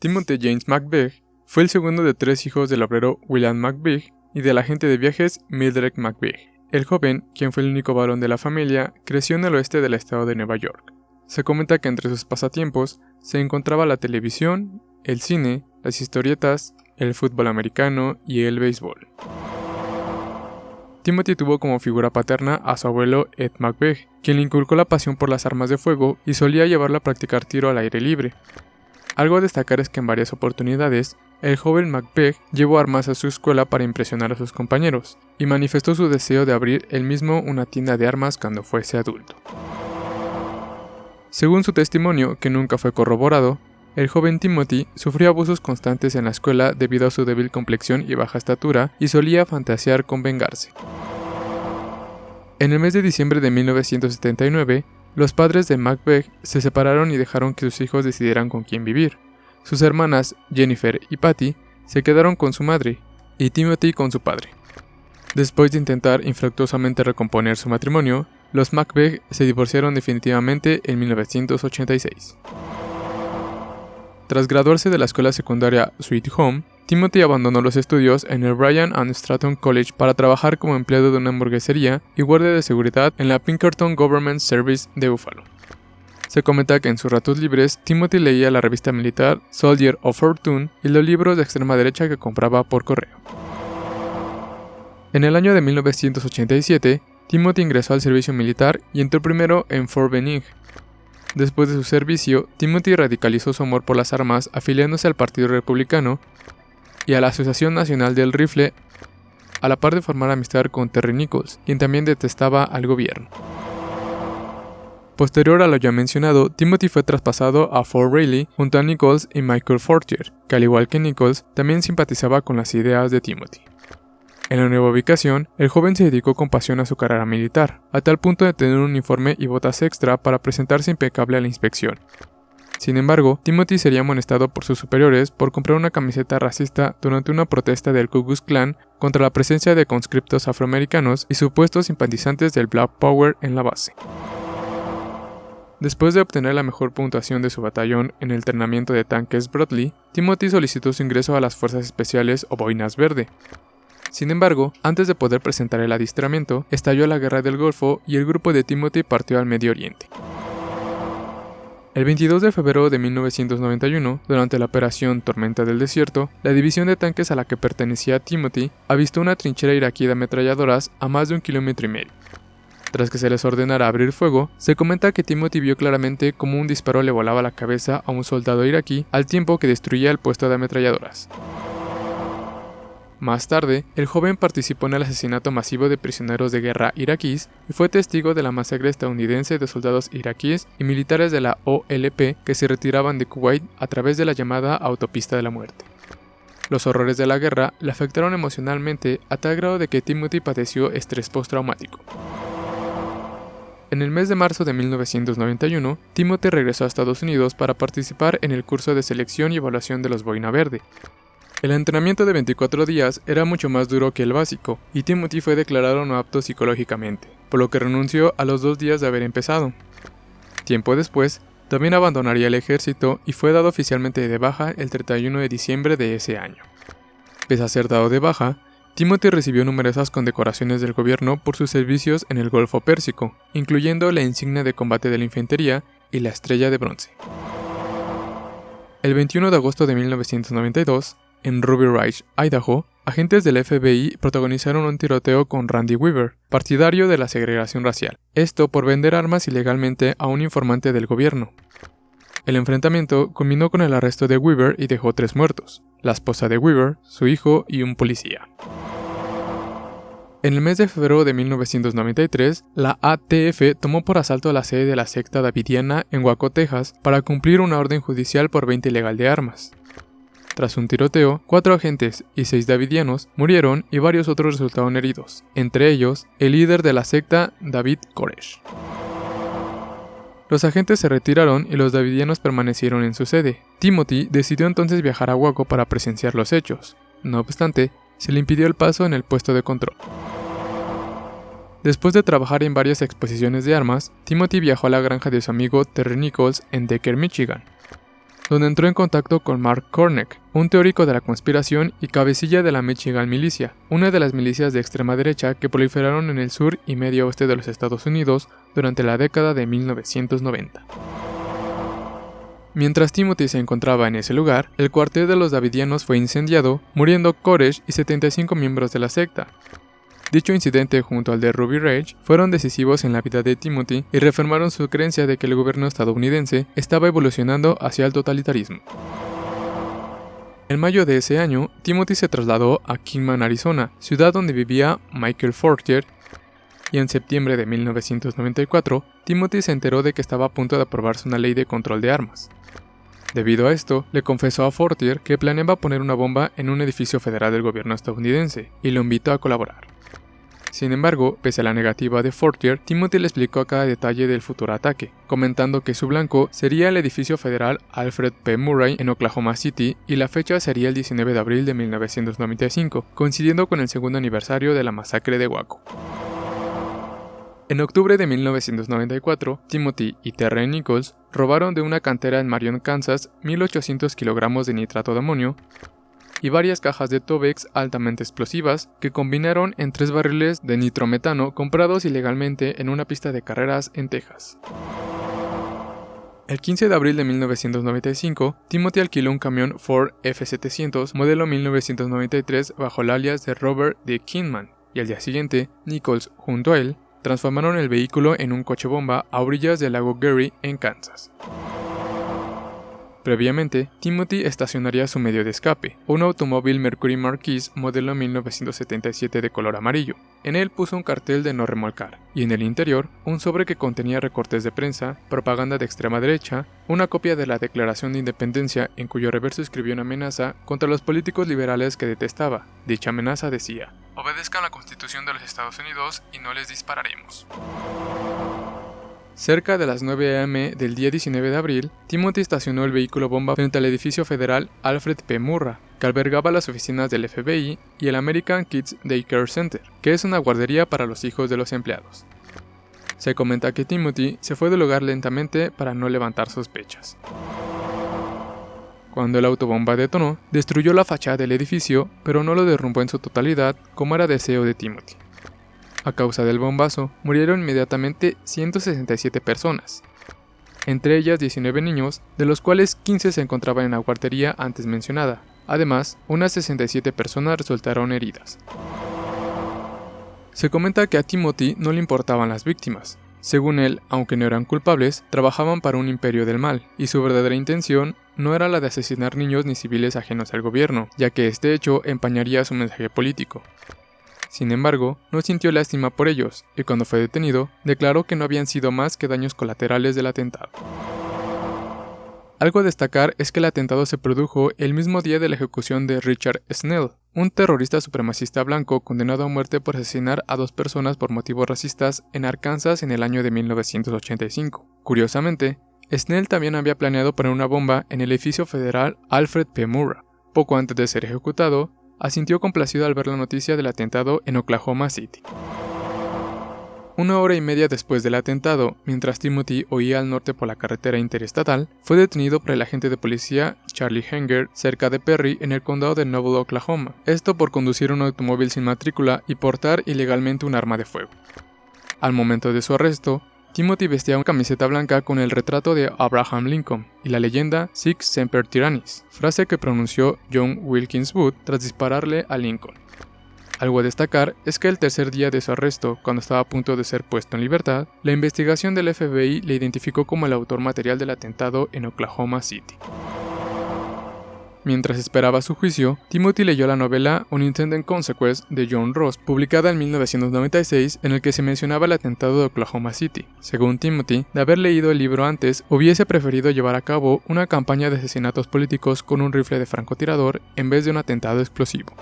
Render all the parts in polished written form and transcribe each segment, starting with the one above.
Timothy James McVeigh fue el segundo de 3 hijos del obrero William McVeigh y del agente de viajes Mildred McVeigh. El joven, quien fue el único varón de la familia, creció en el oeste del estado de Nueva York. Se comenta que entre sus pasatiempos se encontraba la televisión, el cine, las historietas, el fútbol americano y el béisbol. Timothy tuvo como figura paterna a su abuelo Ed McVeigh, quien le inculcó la pasión por las armas de fuego y solía llevarlo a practicar tiro al aire libre. Algo a destacar es que en varias oportunidades, el joven McVeigh llevó armas a su escuela para impresionar a sus compañeros, y manifestó su deseo de abrir él mismo una tienda de armas cuando fuese adulto. Según su testimonio, que nunca fue corroborado, el joven Timothy sufrió abusos constantes en la escuela debido a su débil complexión y baja estatura y solía fantasear con vengarse. En el mes de diciembre de 1979, los padres de McVeigh se separaron y dejaron que sus hijos decidieran con quién vivir. Sus hermanas, Jennifer y Patty, se quedaron con su madre, y Timothy con su padre. Después de intentar infructuosamente recomponer su matrimonio, los McVeigh se divorciaron definitivamente en 1986. Tras graduarse de la escuela secundaria Sweet Home, Timothy abandonó los estudios en el Bryan and Stratton College para trabajar como empleado de una hamburguesería y guardia de seguridad en la Pinkerton Government Service de Buffalo. Se comenta que en sus ratos libres, Timothy leía la revista militar Soldier of Fortune y los libros de extrema derecha que compraba por correo. En el año de 1987, Timothy ingresó al servicio militar y entró primero en Fort Benning. Después de su servicio, Timothy radicalizó su amor por las armas afiliándose al Partido Republicano y a la Asociación Nacional del Rifle, a la par de formar amistad con Terry Nichols, quien también detestaba al gobierno. Posterior a lo ya mencionado, Timothy fue traspasado a Fort Riley junto a Nichols y Michael Fortier, que al igual que Nichols, también simpatizaba con las ideas de Timothy. En la nueva ubicación, el joven se dedicó con pasión a su carrera militar, a tal punto de tener un uniforme y botas extra para presentarse impecable a la inspección. Sin embargo, Timothy sería amonestado por sus superiores por comprar una camiseta racista durante una protesta del Ku Klux Klan contra la presencia de conscriptos afroamericanos y supuestos simpatizantes del Black Power en la base. Después de obtener la mejor puntuación de su batallón en el entrenamiento de tanques Bradley, Timothy solicitó su ingreso a las Fuerzas Especiales o Boinas Verde. Sin embargo, antes de poder presentar el adiestramiento, estalló la Guerra del Golfo y el grupo de Timothy partió al Medio Oriente. El 22 de febrero de 1991, durante la operación Tormenta del Desierto, la división de tanques a la que pertenecía Timothy avistó una trinchera iraquí de ametralladoras a más de 1,5 kilómetros. Tras que se les ordenara abrir fuego, se comenta que Timothy vio claramente cómo un disparo le volaba la cabeza a un soldado iraquí al tiempo que destruía el puesto de ametralladoras. Más tarde, el joven participó en el asesinato masivo de prisioneros de guerra iraquíes y fue testigo de la masacre estadounidense de soldados iraquíes y militares de la OLP que se retiraban de Kuwait a través de la llamada Autopista de la Muerte. Los horrores de la guerra le afectaron emocionalmente a tal grado de que Timothy padeció estrés postraumático. En el mes de marzo de 1991, Timothy regresó a Estados Unidos para participar en el curso de selección y evaluación de los Boina Verde. El entrenamiento de 24 días era mucho más duro que el básico, y Timothy fue declarado no apto psicológicamente, por lo que renunció a los 2 días de haber empezado. Tiempo después, también abandonaría el ejército y fue dado oficialmente de baja el 31 de diciembre de ese año. Pese a ser dado de baja, Timothy recibió numerosas condecoraciones del gobierno por sus servicios en el Golfo Pérsico, incluyendo la insignia de combate de la infantería y la estrella de bronce. El 21 de agosto de 1992, en Ruby Ridge, Idaho, agentes del FBI protagonizaron un tiroteo con Randy Weaver, partidario de la segregación racial, esto por vender armas ilegalmente a un informante del gobierno. El enfrentamiento culminó con el arresto de Weaver y dejó 3 muertos, la esposa de Weaver, su hijo y un policía. En el mes de febrero de 1993, la ATF tomó por asalto la sede de la secta davidiana en Waco, Texas, para cumplir una orden judicial por venta ilegal de armas. Tras un tiroteo, 4 agentes y 6 davidianos murieron y varios otros resultaron heridos, entre ellos el líder de la secta, David Koresh. Los agentes se retiraron y los davidianos permanecieron en su sede. Timothy decidió entonces viajar a Waco para presenciar los hechos. No obstante, se le impidió el paso en el puesto de control. Después de trabajar en varias exposiciones de armas, Timothy viajó a la granja de su amigo Terry Nichols en Decker, Michigan. donde entró en contacto con Mark Corneck, un teórico de la conspiración y cabecilla de la Michigan Militia, una de las milicias de extrema derecha que proliferaron en el sur y medio oeste de los Estados Unidos durante la década de 1990. Mientras Timothy se encontraba en ese lugar, el cuartel de los Davidianos fue incendiado, muriendo Koresh y 75 miembros de la secta. Dicho incidente junto al de Ruby Ridge fueron decisivos en la vida de Timothy y reafirmaron su creencia de que el gobierno estadounidense estaba evolucionando hacia el totalitarismo. En mayo de ese año, Timothy se trasladó a Kingman, Arizona, ciudad donde vivía Michael Fortier, y en septiembre de 1994, Timothy se enteró de que estaba a punto de aprobarse una ley de control de armas. Debido a esto, le confesó a Fortier que planeaba poner una bomba en un edificio federal del gobierno estadounidense, y lo invitó a colaborar. Sin embargo, pese a la negativa de Fortier, Timothy le explicó a cada detalle del futuro ataque, comentando que su blanco sería el edificio federal Alfred P. Murrah en Oklahoma City y la fecha sería el 19 de abril de 1995, coincidiendo con el segundo aniversario de la masacre de Waco. En octubre de 1994, Timothy y Terry Nichols robaron de una cantera en Marion, Kansas, 1.800 kilogramos de nitrato de amonio y varias cajas de Tobex altamente explosivas que combinaron en 3 barriles de nitrometano comprados ilegalmente en una pista de carreras en Texas. El 15 de abril de 1995, Timothy alquiló un camión Ford F-700 modelo 1993 bajo el alias de Robert D. Kingman, y al día siguiente, Nichols, junto a él, transformaron el vehículo en un coche bomba a orillas del lago Geary en Kansas. Previamente, Timothy estacionaría su medio de escape, un automóvil Mercury Marquis modelo 1977 de color amarillo. En él puso un cartel de no remolcar, y en el interior, un sobre que contenía recortes de prensa, propaganda de extrema derecha, una copia de la Declaración de Independencia en cuyo reverso escribió una amenaza contra los políticos liberales que detestaba. Dicha amenaza decía: "Obedezcan la Constitución de los Estados Unidos y no les dispararemos". Cerca de las 9 a.m. del día 19 de abril, Timothy estacionó el vehículo bomba frente al edificio federal Alfred P. Murrah, que albergaba las oficinas del FBI y el American Kids Daycare Center, que es una guardería para los hijos de los empleados. Se comenta que Timothy se fue del lugar lentamente para no levantar sospechas. Cuando el autobomba detonó, destruyó la fachada del edificio, pero no lo derrumbó en su totalidad, como era deseo de Timothy. A causa del bombazo, murieron inmediatamente 167 personas, entre ellas 19 niños, de los cuales 15 se encontraban en la guardería antes mencionada. Además, unas 67 personas resultaron heridas. Se comenta que a Timothy no le importaban las víctimas. Según él, aunque no eran culpables, trabajaban para un imperio del mal, y su verdadera intención no era la de asesinar niños ni civiles ajenos al gobierno, ya que este hecho empañaría su mensaje político. Sin embargo, no sintió lástima por ellos, y cuando fue detenido, declaró que no habían sido más que daños colaterales del atentado. Algo a destacar es que el atentado se produjo el mismo día de la ejecución de Richard Snell, un terrorista supremacista blanco condenado a muerte por asesinar a 2 personas por motivos racistas en Arkansas en el año de 1985. Curiosamente, Snell también había planeado poner una bomba en el edificio federal Alfred P. Murrah. Poco antes de ser ejecutado, asintió complacido al ver la noticia del atentado en Oklahoma City. 1 hora y media después del atentado, mientras Timothy huía al norte por la carretera interestatal, fue detenido por el agente de policía Charlie Henger cerca de Perry en el condado de Noble, Oklahoma. Esto por conducir un automóvil sin matrícula y portar ilegalmente un arma de fuego. Al momento de su arresto, Timothy vestía una camiseta blanca con el retrato de Abraham Lincoln y la leyenda Sic Semper Tyrannis, frase que pronunció John Wilkes Booth tras dispararle a Lincoln. Algo a destacar es que el tercer día de su arresto, cuando estaba a punto de ser puesto en libertad, la investigación del FBI le identificó como el autor material del atentado en Oklahoma City. Mientras esperaba su juicio, Timothy leyó la novela Unintended Consequences de John Ross, publicada en 1996, en el que se mencionaba el atentado de Oklahoma City. Según Timothy, de haber leído el libro antes, hubiese preferido llevar a cabo una campaña de asesinatos políticos con un rifle de francotirador en vez de un atentado explosivo.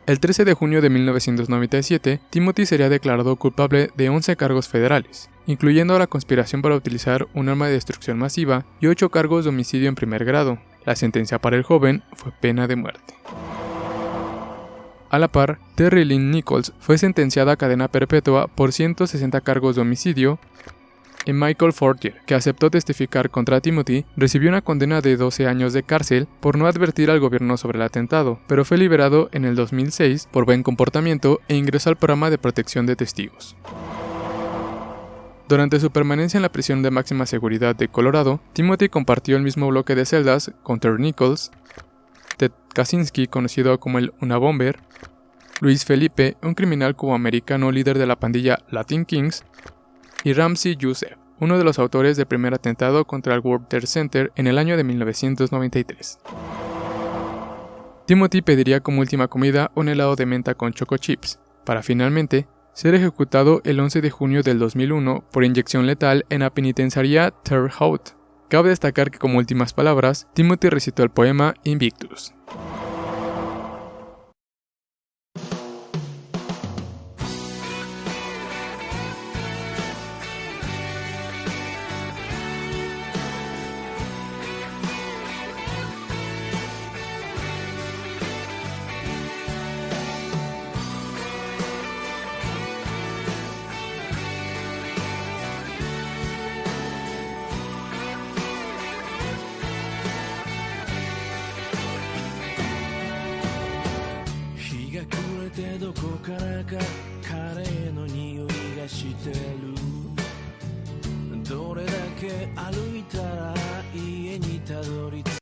El 13 de junio de 1997, Timothy sería declarado culpable de 11 cargos federales, incluyendo la conspiración para utilizar un arma de destrucción masiva y 8 cargos de homicidio en primer grado. La sentencia para el joven fue pena de muerte. A la par, Terry Lynn Nichols fue sentenciada a cadena perpetua por 160 cargos de homicidio y Michael Fortier, que aceptó testificar contra Timothy, recibió una condena de 12 años de cárcel por no advertir al gobierno sobre el atentado, pero fue liberado en el 2006 por buen comportamiento e ingresó al programa de protección de testigos. Durante su permanencia en la prisión de máxima seguridad de Colorado, Timothy compartió el mismo bloque de celdas con Terry Nichols, Ted Kaczynski, conocido como el Unabomber, Luis Felipe, un criminal cubamericano líder de la pandilla Latin Kings, y Ramzi Youssef, uno de los autores del primer atentado contra el World Trade Center en el año de 1993. Timothy pediría como última comida un helado de menta con choco chips, para finalmente ser ejecutado el 11 de junio del 2001 por inyección letal en la penitenciaría Terre Haute. Cabe destacar que como últimas palabras, Timothy recitó el poema Invictus.「どこからかカレーの匂いがしてる」「どれだけ歩いたら